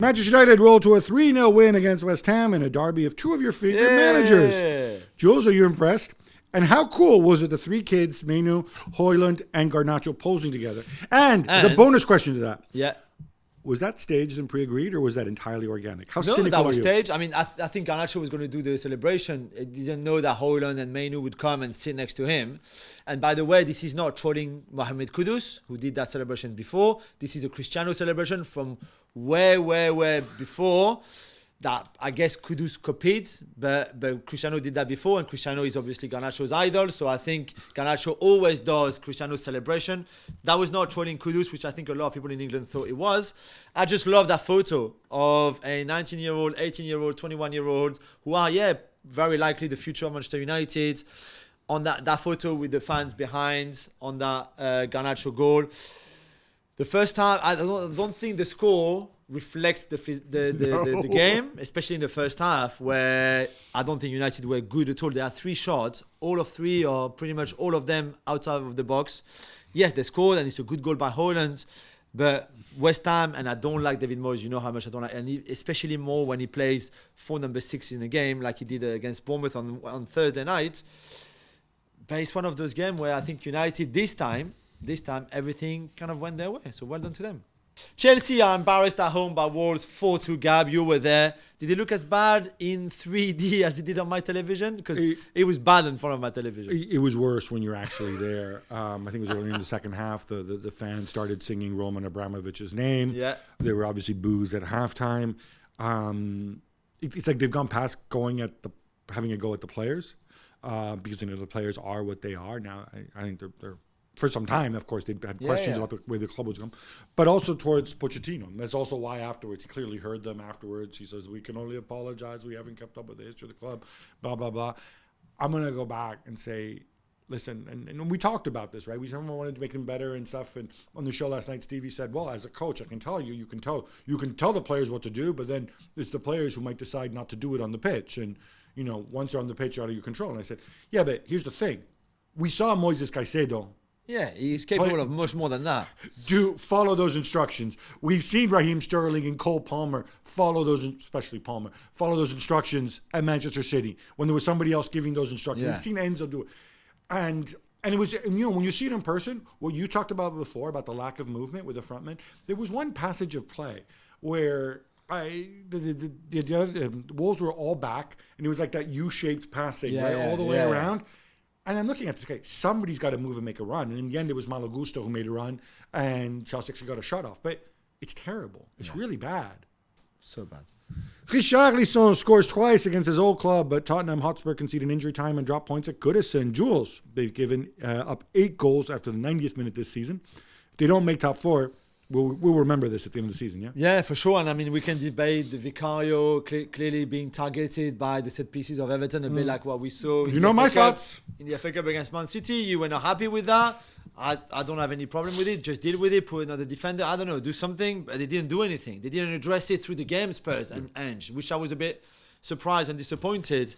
Manchester United rolled to a 3-0 win against West Ham in a derby of two of your favorite managers. Jules, are you impressed? And how cool was it, the three kids, Mainu, Højlund, and Garnacho posing together? And the bonus question to that. Yeah. Was that staged and pre-agreed, or was that entirely organic? How No, cynical that was are you? staged. I mean, I think Garnacho was going to do the celebration. He didn't know that Højlund and Mainu would come and sit next to him. And by the way, this is not trolling Mohamed Kudus, who did that celebration before. This is a Cristiano celebration from way before that I guess Kudus copied, but Cristiano did that before, and Cristiano is obviously Garnacho's idol, so I think Garnacho always does Cristiano's celebration. That was not trolling Kudus, which I think a lot of people in England thought it was. I just love that photo of a 19-year-old, 18-year-old, 21-year-old who are, very likely the future of Manchester United. On that photo with the fans behind, on that Garnacho goal. The first time, I don't think the score reflects the game, especially in the first half, where I don't think United were good at all. There are three shots, all of three, or pretty much all of them outside of the box. Yes, they scored, and it's a good goal by Højlund, but West Ham, and I don't like David Moyes, you know how much I don't like, and especially more when he plays for number 6 in a game, like he did against Bournemouth on Thursday night. But it's one of those games where I think United, this time, everything kind of went their way. So well done to them. Chelsea are embarrassed at home by Wolves 4-2. Gab, you were there. Did it look as bad in 3D as it did on my television? Because it was bad in front of my television. It was worse when you're actually there. I think it was early in the second half. The fans started singing Roman Abramovich's name. Yeah. There were obviously boos at halftime. It's like they've gone past having a go at the players. Because the players are what they are now. I think they're for some time, of course, they had questions about the way the club was going, but also towards Pochettino. That's also why afterwards he clearly heard them afterwards. He says, "We can only apologize. We haven't kept up with the history of the club." Blah blah blah. I'm gonna go back and say, listen, and we talked about this, right? Someone wanted to make them better and stuff. And on the show last night, Stevie said, "Well, as a coach, I can tell you can tell the players what to do, but then it's the players who might decide not to do it on the pitch." And once they're on the pitch, out of your control. And I said, yeah, but here's the thing. We saw Moises Caicedo. Yeah, he's capable of much more than that. Follow those instructions. We've seen Raheem Sterling and Cole Palmer follow those instructions at Manchester City when there was somebody else giving those instructions. Yeah. We've seen Enzo do it. And it was, when you see it in person, what you talked about before, about the lack of movement with the front men, there was one passage of play where the Wolves were all back, and it was like that U-shaped passing, all the way around. And I'm looking at this, okay, somebody's got to move and make a run. And in the end, it was Malo Gusto who made a run, and Chelsea actually got a shot off. But it's terrible. It's really bad. So bad. Richarlison scores twice against his old club, but Tottenham Hotspur conceded injury time and dropped points at Goodison. Jules, they've given up 8 goals after the 90th minute this season. If they don't make top 4, we'll remember this at the end of the season, yeah? Yeah, for sure. And I mean, we can debate the Vicario clearly being targeted by the set pieces of Everton, a bit like what we saw my thoughts. In the FA Cup against Man City. You were not happy with that. I don't have any problem with it. Just deal with it, put another defender. I don't know, do something. But they didn't do anything. They didn't address it through the game, Spurs and Ange, which I was a bit surprised and disappointed.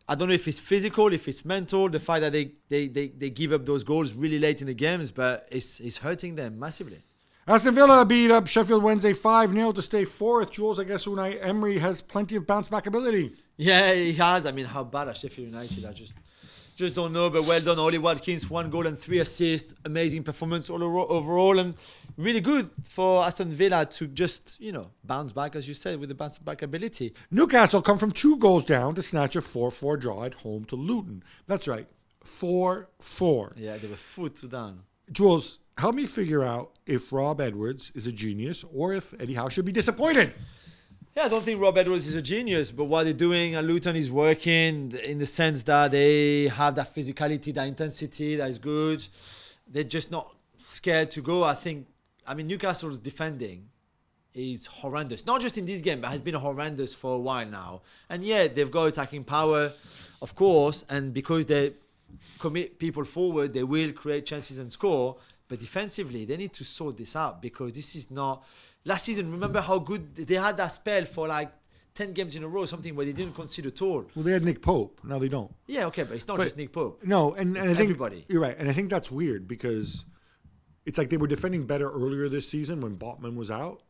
I don't know if it's physical, if it's mental, the fact that they give up those goals really late in the games, but it's hurting them massively. Aston Villa beat up Sheffield Wednesday 5-0 to stay 4th. Jules, I guess Unai Emery has plenty of bounce-back ability. Yeah, he has. I mean, how bad are Sheffield United? I just don't know, but well done. Ollie Watkins, 1 goal and 3 assists. Amazing performance overall, and really good for Aston Villa to just, bounce back, as you said, with the bounce-back ability. Newcastle come from 2 goals down to snatch a 4-4 draw at home to Luton. That's right, 4-4. Yeah, they were foot down. Jules, help me figure out if Rob Edwards is a genius or if Eddie Howe should be disappointed. Yeah, I don't think Rob Edwards is a genius, but what they're doing at Luton is working in the sense that they have that physicality, that intensity that is good. They're just not scared to go. Newcastle's defending is horrendous. Not just in this game, but has been horrendous for a while now. And yeah, they've got attacking power, of course, and because they commit people forward, they will create chances and score. But defensively, they need to sort this out because this is not... Last season, remember how good they had that spell for like 10 games in a row, something where they didn't concede at all. Well, they had Nick Pope. Now they don't. Yeah, okay, but it's not just Nick Pope. No, and I think everybody. You're right. And I think that's weird because it's like they were defending better earlier this season when Botman was out.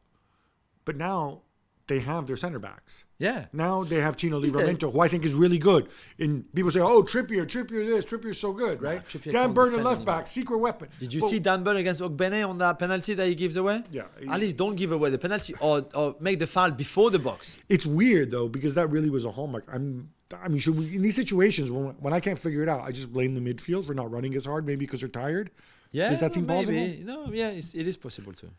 But now they have their centre backs. Yeah. Now they have Tino Livramento, who I think is really good. And people say, "Oh, Trippier this, Trippier's so good, right?" Dan Burn at left back, secret weapon. Did you see Dan Burn against Ogbene on that penalty that he gives away? Yeah. At least don't give away the penalty or make the foul before the box. It's weird though, because that really was a hallmark. Should we, in these situations when I can't figure it out, I just blame the midfield for not running as hard, maybe because they're tired. Yeah. Does that seem maybe. possible? No, yeah, it is possible too.